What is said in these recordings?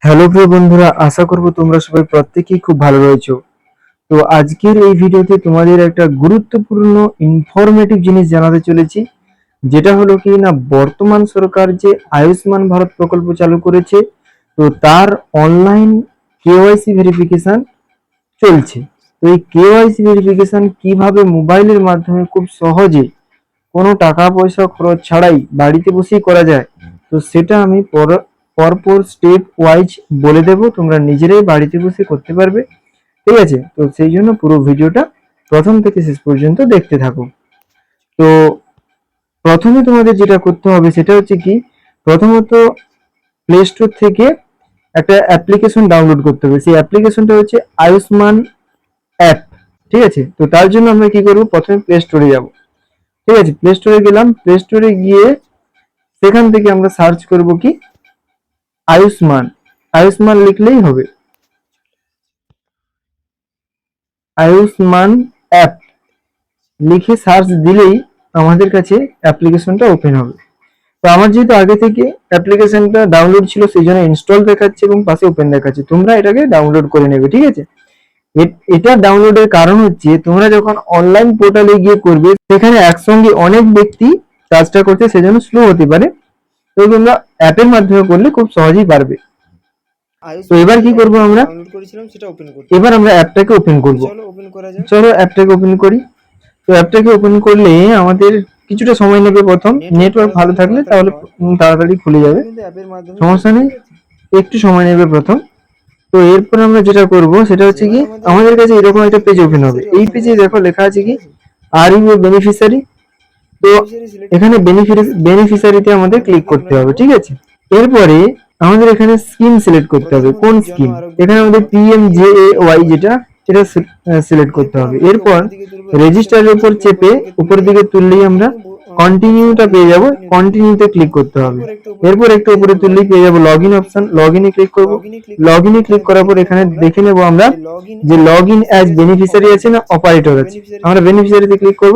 Hello প্রিয় বন্ধুরা, আশা করব তোমরা সবাই প্রত্যেকেই খুব ভালো রয়েছো। তো আজকের এই ভিডিওতে তোমাদের একটা গুরুত্বপূর্ণ ইনফরমেটিভ জিনিস জানাতে চলেছি, যেটা হলো কি না, বর্তমান সরকার যে আয়ুষ্মান ভারত প্রকল্প চালু করেছে, তো তার অনলাইন কেওয়াইসি ভেরিফিকেশন চলছে। তো এই কেওয়াইসি ভেরিফিকেশন কিভাবে মোবাইলের মাধ্যমে খুব সহজে কোনো টাকা পয়সা খরচ ছাড়াই বাড়িতে বসেই করা যায়, তো সেটা আমি পরপর স্টেপ ওয়াইজ বলে দেব, তোমরা নিজেরাই বাড়িতে বসে করতে পারবে। ঠিক আছে, তো সেই জন্য পুরো ভিডিওটা প্রথম থেকে শেষ পর্যন্ত দেখতে থাকো। তো প্রথমে তোমাদের যেটা করতে হবে সেটা হচ্ছে কি, প্রথমত প্লে স্টোর থেকে একটা অ্যাপ্লিকেশন ডাউনলোড করতে হবে। সেই অ্যাপ্লিকেশনটা হচ্ছে আয়ুষ্মান অ্যাপ। ঠিক আছে, তো তার জন্য আমরা কি করব, প্রথমে প্লে স্টোরে যাব। ঠিক আছে, প্লে স্টোরে গেলাম। প্লে স্টোরে গিয়ে সেখান থেকে আমরা সার্চ করব কি, আয়ুষ্মান। আয়ুষ্মান লিখলেই হবে, আয়ুষ্মান অ্যাপ লিখে সার্চ দিলেই আমাদের কাছে অ্যাপ্লিকেশনটা ওপেন হবে। তো আমার যেহেতু আগে থেকে অ্যাপ্লিকেশনটা ডাউনলোড ছিল, সেই জন্য ইনস্টল দেখাচ্ছে এবং পাশে ওপেন দেখাচ্ছে। তোমরা এটাকে ডাউনলোড করে নেবে। ঠিক আছে, এটা ডাউনলোডের কারণ হচ্ছে, তোমরা যখন অনলাইন পোর্টালে গিয়ে করবে, সেখানে একসঙ্গে অনেক ব্যক্তি কাজটা করছে, সেজন্য স্লো হতে পারে। তো তোমরা অ্যাপের মাধ্যমে করলে খুব সহজেই পারবে। তো এবার কি করব, আমরা এবার আমরা অ্যাপটাকে ওপেন করব। চলো অ্যাপটাকে ওপেন করি। তো অ্যাপটাকে ওপেন করলে আমাদের কিছুটা সময় নেবে। প্রথম নেটওয়ার্ক ভালো থাকলে তাহলে তাড়াতাড়ি খুলে যাবে, সমস্যা নেই, একটু সময় নেবে প্রথম। তো এরপর আমরা যেটা করব সেটা হচ্ছে কি, আমাদের কাছে এরকম একটা পেজ ওপেন হবে। এই পেজে দেখো লেখা আছে কি, আর ইউ এ বেনিফিশিয়ারি। তো এখানে বেনিফিশিয়ারিতে আমাদের ক্লিক করতে হবে। ঠিক আছে, এরপরে আমাদের এখানে স্কিম সিলেক্ট করতে হবে। কোন স্কিম, এখানে আমাদের পিএমজেএওয়াই যেটা, এটা সিলেক্ট করতে হবে। এরপর রেজিস্টারের উপর চেপে উপর দিকে তুললেই আমরা কন্টিনিউটা পেয়ে যাব। কন্টিনিউতে ক্লিক করতে হবে। এরপর একটু উপরে তুললেই পেয়ে যাব লগ ইন অপশন। লগ ইনে ক্লিক করব। লগ ইনে ক্লিক করার পর এখানে দেখে নেব আমরা যে লগ ইন অ্যাজ বেনিফিশিয়ারি আছে না অপারেটর আছে। আমরা বেনিফিশিয়ারিতে ক্লিক করব।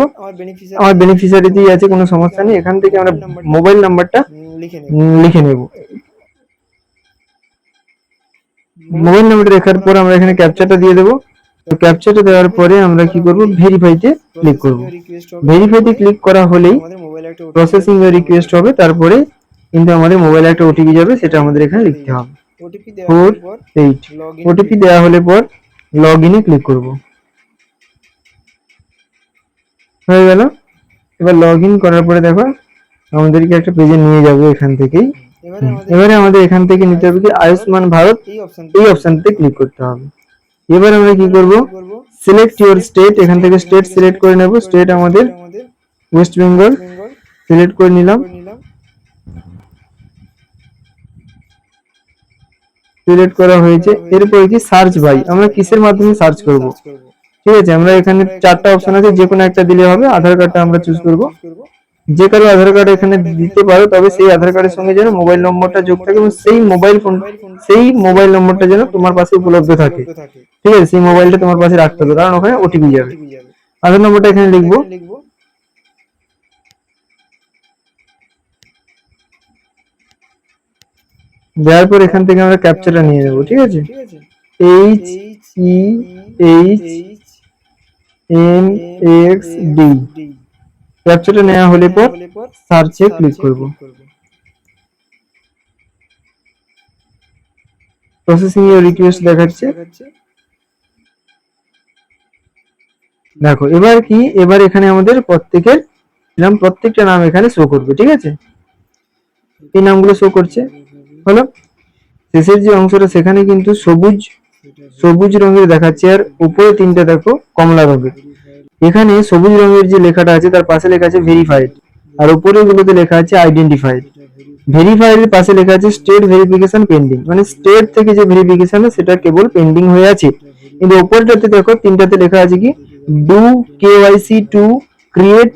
আমার বেনিফিশিয়ারিতেই আছে, কোনো সমস্যা নেই। এখান থেকে আমরা মোবাইল নাম্বারটা লিখে নেব। মোবাইল নাম্বারটা লেখার পর আমরা এখানে ক্যাপচাটা দিয়ে দেবো। তো ক্যাপচাটা দেওয়ার পরে আমরা কি করব, ভেরিফাইতে ক্লিক করব। ভেরিফাইতে ক্লিক করা হলেই প্রসেসিং এর রিকোয়েস্ট হবে, তারপরে কিন্তু আমাদের মোবাইলে একটা ওটিপি যাবে, সেটা আমাদের এখানে লিখতে হবে 48। ওটিপি দেওয়া হলে পর লগ ইনে ক্লিক করব। হয়ে গেল। এবার লগ ইন করার পরে দেখো আমাদেরকে একটা পেজে নিয়ে যাবে এখান থেকেই। এবারে আমাদের এখান থেকে নিতে হবে কি, আয়ুষ্মান ভারত, এই অপশনতে ক্লিক করতে হবে। এবার আমরা কি করব, সিলেক্ট ইউর স্টেট, এখান থেকে স্টেট সিলেক্ট করে নেব। স্টেট আমাদের ওয়েস্ট বেঙ্গল সিলেক্ট করে নিলাম। সিলেক্ট করা হয়েছে। এরপর কি সার্চ বাই, আমরা কিসের মাধ্যমে সার্চ করব। ঠিক আছে, আমরা এখানে চারটা অপশন আছে, যে কোনো একটা দিলে হবে। আধার কার্ডটা আমরা চুজ করব। যে কারো আধার কার্ড এখানে দিতে পারো, তবে সেই আধার কার্ডের সঙ্গে যেন মোবাইল নম্বরটা যোগ থাকে এবং সেই মোবাইল নম্বরটা যেন তোমার পাশে উপলব্ধ থাকে। ঠিক আছে, সেই মোবাইলটা তোমার পাশে রাখতে হবে, কারণ ওখানে ওটিপি যাবে। আধার নম্বরটা এখানে লিখবো। দেওয়ার পর এখান থেকে আমরা ক্যাপচাটা নিয়ে নেব। ঠিক আছে, HEHMXD ক্যাপচাটা নেওয়া হলে পর সার্চে ক্লিক করব। প্রসেসিং এর রিকোয়েস্ট দেখাচ্ছে। দেখো এবার কি, এবার এখানে আমাদের প্রত্যেকটা নাম এখানে শো করবে। ঠিক আছে, এই নামগুলো শো করছে। হলো, শেষের যে অংশটা সেখানে কিন্তু সবুজ রঙের দেখাচ্ছে, আর উপরে তিনটা দেখো কমলা রঙের। এখানে সবুজ রঙের যে লেখাটা আছে তার পাশে লেখা আছে ভেরিফাইড, আর উপরে গুলোতে লেখা আছে আইডেন্টিফাইড। ভেরিফাইড এর পাশে লেখা আছে স্টেট ভেরিফিকেশন পেন্ডিং, মানে স্টেট থেকে যে ভেরিফিকেশন সেটা কেবল পেন্ডিং হয়ে আছে। কিন্তু উপরটাতে দেখো তিনটাতে লেখা আছে কি, do KYC to create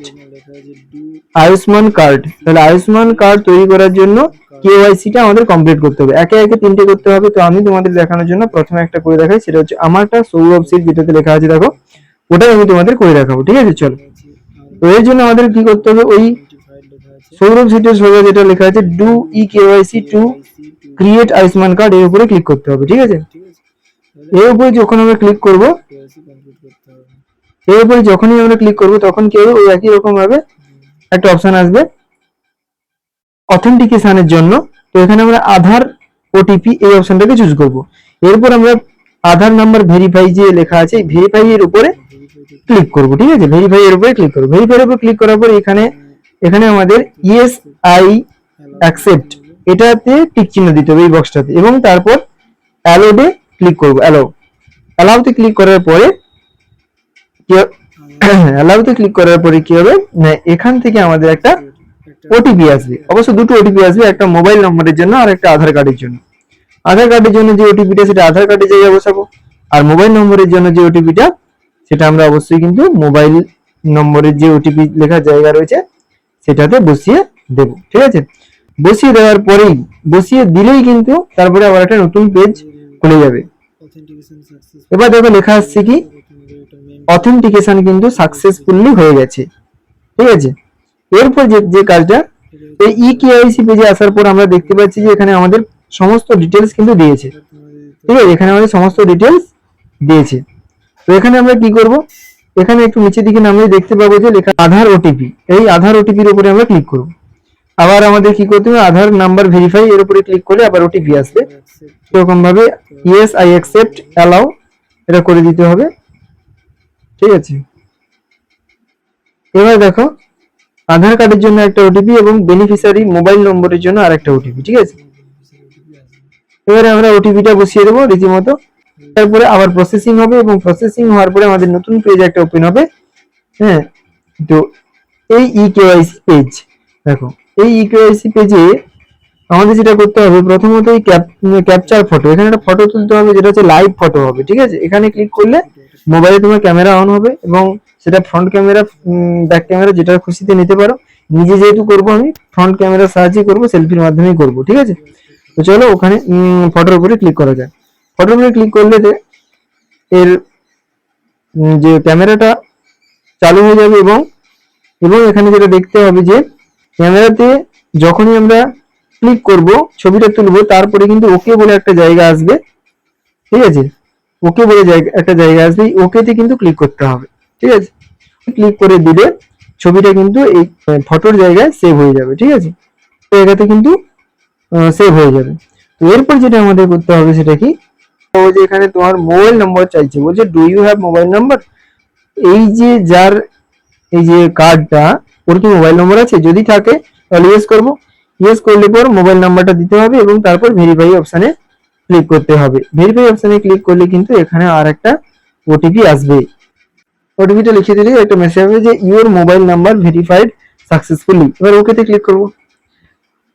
Ayushman card. তাহলে আয়ুষ্মান কার্ড তৈরি করার জন্য কেওয়াইসিটা আমাদের কমপ্লিট করতে হবে। একে একে তিনটে করতে হবে। তো আমি তোমাদের দেখানোর জন্য প্রথমে একটা করে দেখাই, সেটা হচ্ছে আমারটা সৌরভ সিট, যেটাতে লেখা আছে দেখো, ওটাই আমি তোমাদের করে দেখাবো। ঠিক আছে, চলো। তো এর জন্য আমাদের কি করতে হবে, ওই সৌরভ সিটের সোজা যেটা লেখা আছে do e KYC to create Ayushman card এর উপরে ক্লিক করতে হবে, ঠিক আছে। এর উপরে যখন আমরা ক্লিক করব, এর উপরে যখনই আমরা ক্লিক করব তখন কি হবে, ওই একই রকম ভাবে একটা অপশন আসবে অথেন্টিকেশনের জন্য। তো এখানে আমরা আধার ওটিপি এই অপশনটাকে চুজ করব। এরপর আমরা আধার নাম্বার ভেরিফাই যে লেখা আছে, ভেরিফাই এর উপরে ক্লিক করব, ঠিক আছে। ভেরিফাই এর উপরে ক্লিক করব। ভেরিফাই এর উপরে ক্লিক করার পর এখানে আমাদের ইয়েস আই অ্যাকসেপ্ট এটাতে টিক চিহ্ন দিতে হবে এই বক্সটাতে, এবং তারপর অ্যালোডে ক্লিক করব। অ্যালাউতে ক্লিক করার পরে অ্যালাউতে ক্লিক করার পরে কি হবে না, এখান থেকে আমাদের একটা ওটিপি আসবে। অবশ্য দুটো ওটিপি আসবে, একটা মোবাইল নম্বরের জন্য আর একটা আধার কার্ডের জন্য। আধার কার্ডের জন্য যে ওটিপিটা সেটা আধার কার্ডে জায়গায় বসাবো, আর মোবাইল নম্বরের জন্য যে ওটিপিটা সেটা আমরা অবশ্যই কিন্তু মোবাইল নম্বরের যে ওটিপি লেখার জায়গা রয়েছে সেটাতে বসিয়ে দেব, ঠিক আছে। বসিয়ে দেওয়ার পরেই, বসিয়ে দিলেই কিন্তু তারপরে আবার একটা নতুন পেজ খুলে যাবে। এবার দেখো লেখা আসছে কি অথেন্টিকেশন কিন্তু সাকসেসফুলি হয়ে গেছে, ঠিক আছে। এরপর যে কাজটা, এই ইকেওয়াইসি পেজে আসার পর আমরা দেখতে পাচ্ছি যে এখানে আমাদের সমস্ত ডিটেলস কিন্তু দিয়েছে, ঠিক আছে। এখানে আমাদের সমস্ত ডিটেলস দিয়েছে। তো এখানে আমরা কি করব, এখানে একটু নিচের দিকে নামিয়ে দেখতে পাবো যে লেখা আধার ওটিপি। এই আধার ওটিপির উপরে আমরা ক্লিক করব। আবার আমাদের কি করতে হবে, আধার নাম্বার ভেরিফাই এর উপরে ক্লিক করলে আবার ওটিপি আসবে। এরকম ভাবে ইয়েস আই অ্যাকসেপ্ট অ্যালাউ এটা করে দিতে হবে, ঠিক আছে। এবার দেখো আধার কার্ডের জন্য একটা ওটিপি এবং বেনিফিশিয়ারি মোবাইল নম্বরের জন্য আরেকটা ওটিপি, ঠিক আছে। এবারে আমরা ওটিপিটা বসিয়ে দেবো রীতিমতো। তারপরে আবার প্রসেসিং হবে, এবং প্রসেসিং হওয়ার পরে আমাদের নতুন পেজ একটা ওপেন হবে। হ্যাঁ, তো এই ইকেওয়াইসি পেজ, দেখো এই ইকেওয়াইসি পেজে আমাদের যেটা করতে হবে, প্রথমত এই ক্যাপচার ফটো, এখানে একটা ফটো তুলতে হবে যেটা হচ্ছে লাইভ ফটো হবে, ঠিক আছে। এখানে ক্লিক করলে মোবাইলে তোমার ক্যামেরা অন হবে, এবং সেটা ফ্রন্ট ক্যামেরা ব্যাক ক্যামেরা যেটা খুশিতে নিতে পারো। নিজে যেহেতু করবো আমি ফ্রন্ট ক্যামেরার সাহায্যে করবো, সেলফির মাধ্যমেই করবো, ঠিক আছে। তো চলো ওখানে ফটোর উপরে ক্লিক করা যায়। ফটোর উপরে ক্লিক করলে এর যে ক্যামেরাটা চালু হয়ে যাবে, এবং এখানে যেটা দেখতে হবে যে ক্যামেরাতে যখনই আমরা ক্লিক করব ছবিটা তুলবো, তারপরে কিন্তু ওকে বলে একটা জায়গা আসবে, ঠিক আছে। ওকে বলে একটা জায়গা আসবে, ওকেতে কিন্তু ক্লিক করতে হবে, ঠিক আছে। ক্লিক করে দিলে ছবিটা কিন্তু এই ফটোর জায়গায় সেভ হয়ে যাবে, ঠিক আছে। জায়গাতে কিন্তু সেভ হয়ে যাবে। তো এরপর যেটা আমাদের করতে হবে সেটা কি, যে এখানে তোমার মোবাইল নাম্বার চাইছে, বলছে do you have mobile number. এই যে যার এই যে কার্ডটা, ওর কি মোবাইল নম্বর আছে? যদি থাকে তাহলে ইয়েস করবো। ইয়েস করলে পর মোবাইল নাম্বারটা দিতে হবে, এবং তারপর ভেরিফাই অপশানে ক্লিক করতে হবে। ভেরিফাই অপশানে ক্লিক করলে কিন্তু এখানে আর একটা ওটিপি আসবে। ওটিপিটা লিখে দিলে একটা মেসেজ হবে যে your mobile number verified successfully. এবার ওকেতে ক্লিক করব।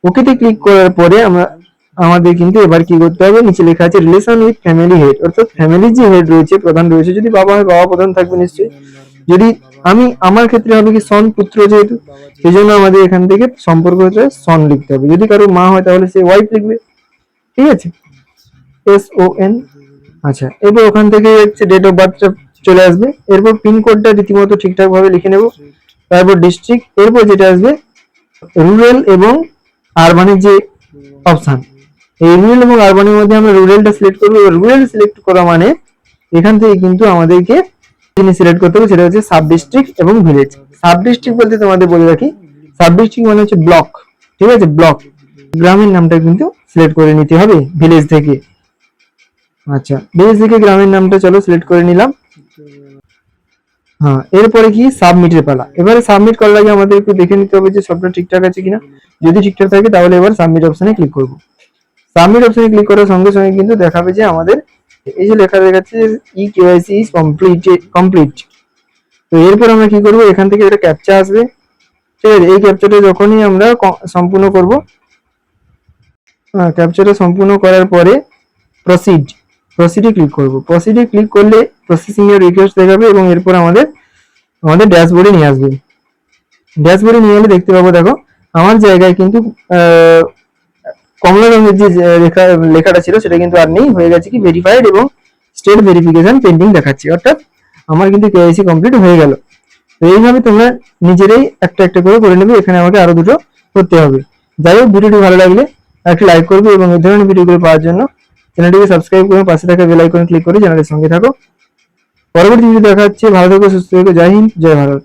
ওকেতে ক্লিক করার পরে আমাদের কিন্তু এবার কি করতে হবে, নিচে লেখা আছে রিলেশন উইথ ফ্যামিলি হেড, অর্থাৎ ফ্যামিলির যে হেড রয়েছে, প্রধান রয়েছে, যদি বাবা হয় বাবা প্রধান থাকবে নিশ্চয়ই। যদি আমার ক্ষেত্রে হবে কি সন পুত্র, যেহেতু সেই জন্য আমাদের এখান থেকে সম্পর্কটা সন লিখতে হবে। যদি কারো মা হয় তাহলে সে ওয়াইফ লিখবে, ঠিক আছে, SON। আচ্ছা, এবার ওখান থেকে হচ্ছে ডেট অফ বার্থটা চলে আসবে। এরপর পিনকোডটা রীতিমতো ঠিকঠাক ভাবে লিখে নেব। তারপর ডিস্ট্রিক্ট, এরপর যেটা আসবে রুরাল এবং আরবানের যে অপশন, এই রুরাল এবং আরবানের মধ্যে আমরা রুরালটা সিলেক্ট করবো। রুরাল সিলেক্ট করা মানে এখান থেকে কিন্তু আমাদেরকে জিনিস সিলেক্ট করতে হবে, সেটা হচ্ছে সাব ডিস্ট্রিক্ট এবং ভিলেজ। সাব ডিস্ট্রিক্ট বলতে তোমাদের বলে রাখি, সাব ডিস্ট্রিক্ট মানে হচ্ছে ব্লক, ঠিক আছে, ব্লক। গ্রামের নামটা কিন্তু সিলেক্ট করে নিতে হবে ভিলেজ থেকে। আচ্ছা, ভিলেজ থেকে গ্রামের নামটা চলো সিলেক্ট করে নিলাম। হ্যাঁ, এরপরে কি সাবমিটের পালা। এবারে সাবমিট করার আগে আমাদের একটু দেখে নিতে হবে যে সবটা ঠিকঠাক আছে কিনা। যদি ঠিকঠাক থাকে তাহলে এবার সাবমিট অপশনে ক্লিক করব। সাবমিট অপশনে ক্লিক করার সঙ্গে সঙ্গে কিন্তু দেখাবে যে আমাদের এই যে লেখা দেখাচ্ছে ই কেওয়াইসি ইজ কমপ্লিট। তো এরপর আমরা কি করব, এখান থেকে একটা ক্যাপচা আসবে, ঠিক আছে। এই ক্যাপচাটা যখনই আমরা সম্পূর্ণ করব, ক্যাপচাটা সম্পূর্ণ করার পরে প্রসিডে ক্লিক করব। প্রসিডে ক্লিক করলে প্রসেসিং এর রিকোয়েস্ট দেখাবে, এবং এরপর আমাদের ড্যাশবোর্ডে নিয়ে আসবে। ড্যাশবোর্ডে নিয়ে এলে দেখতে পাবো, দেখো আমার জায়গায় কিন্তু কমলা রঙের যে লেখাটা ছিল সেটা কিন্তু আর নেই, হয়ে গেছে কি ভেরিফাইড এবং স্টেট ভেরিফিকেশন পেন্ডিং দেখাচ্ছে, অর্থাৎ আমার কিন্তু কেওয়াইসি কমপ্লিট হয়ে গেল। তো এইভাবে তোমরা নিজেরাই একটা একটা করে নেবে। এখানে আমাকে আরো দুটো করতে হবে। যাই হোক, ভিডিওটি ভালো লাগলে একটি লাইক করবে এবং এই ধরনের ভিডিওগুলো পাওয়ার জন্য চ্যানেলটিকে সাবস্ক্রাইব করে পাশে থাকা বেল আইকনে ক্লিক করে চ্যানেলের সঙ্গে থাকো। পরবর্তী ভিডিও দেখা হচ্ছে। ভালো থেকো, সুস্থ থেকো। জয় হিন্দ, জয় ভারত।